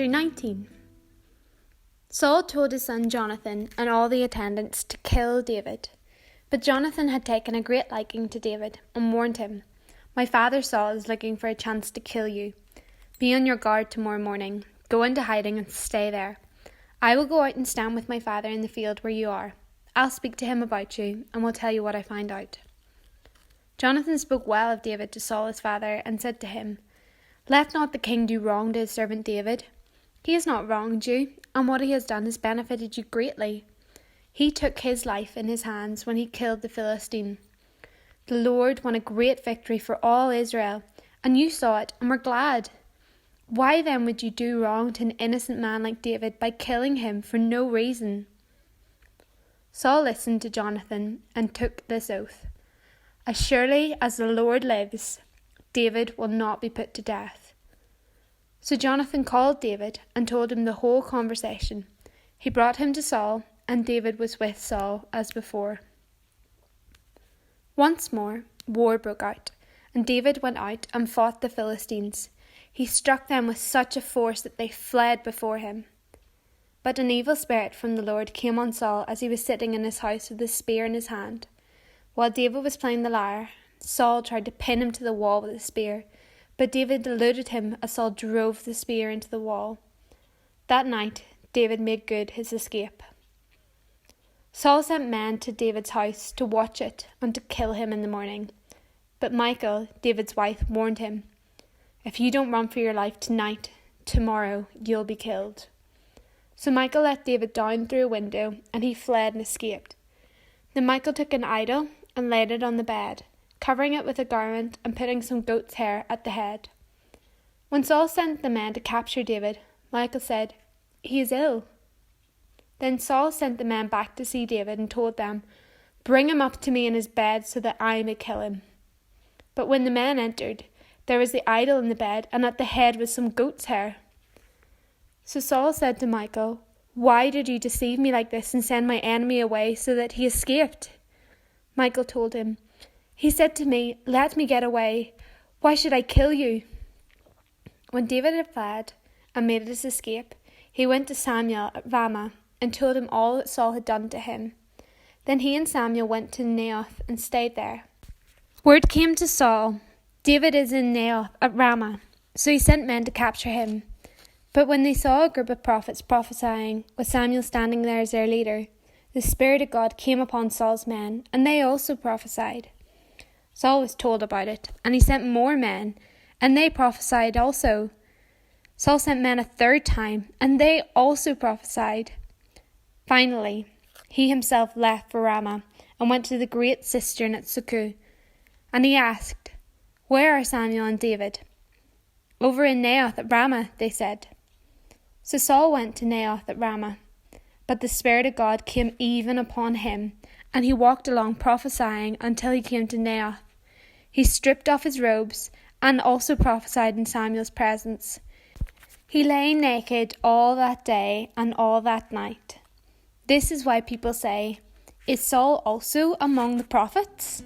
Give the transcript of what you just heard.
Chapter 19. Saul told his son Jonathan and all the attendants to kill David. But Jonathan had taken a great liking to David and warned him, "My father Saul is looking for a chance to kill you. Be on your guard tomorrow morning. Go into hiding and stay there. I will go out and stand with my father in the field where you are. I'll speak to him about you and will tell you what I find out." Jonathan spoke well of David to Saul his father and said to him, "Let not the king do wrong to his servant David. He has not wronged you, and what he has done has benefited you greatly. He took his life in his hands when he killed the Philistine. The Lord won a great victory for all Israel, and you saw it and were glad. Why then would you do wrong to an innocent man like David by killing him for no reason?" Saul listened to Jonathan and took this oath: "As surely as the Lord lives, David will not be put to death." So Jonathan called David and told him the whole conversation. He brought him to Saul, and David was with Saul as before. Once more, war broke out, and David went out and fought the Philistines. He struck them with such a force that they fled before him. But an evil spirit from the Lord came on Saul as he was sitting in his house with a spear in his hand. While David was playing the lyre, Saul tried to pin him to the wall with a spear, but David eluded him as Saul drove the spear into the wall. That night, David made good his escape. Saul sent men to David's house to watch it and to kill him in the morning. But Michal, David's wife, warned him, "If you don't run for your life tonight, tomorrow you'll be killed." So Michal let David down through a window, and he fled and escaped. Then Michal took an idol and laid it on the bed, covering it with a garment and putting some goat's hair at the head. When Saul sent the men to capture David, Michal said, "He is ill." Then Saul sent the men back to see David and told them, "Bring him up to me in his bed so that I may kill him." But when the men entered, there was the idol in the bed, and at the head was some goat's hair. So Saul said to Michal, "Why did you deceive me like this and send my enemy away so that he escaped?" Michal told him, "He said to me, 'Let me get away. Why should I kill you?'" When David had fled and made his escape, he went to Samuel at Ramah and told him all that Saul had done to him. Then he and Samuel went to Naioth and stayed there. Word came to Saul, "David is in Naioth at Ramah," so he sent men to capture him. But when they saw a group of prophets prophesying, with Samuel standing there as their leader, the Spirit of God came upon Saul's men, and they also prophesied. Saul was told about it, and he sent more men, and they prophesied also. Saul sent men a third time, and they also prophesied. Finally, he himself left for Ramah and went to the great cistern at Succoth. And he asked, "Where are Samuel and David?" "Over in Naioth at Ramah," they said. So Saul went to Naioth at Ramah. But the Spirit of God came even upon him, and he walked along prophesying until he came to Naioth. He stripped off his robes and also prophesied in Samuel's presence. He lay naked all that day and all that night. This is why people say, "Is Saul also among the prophets?"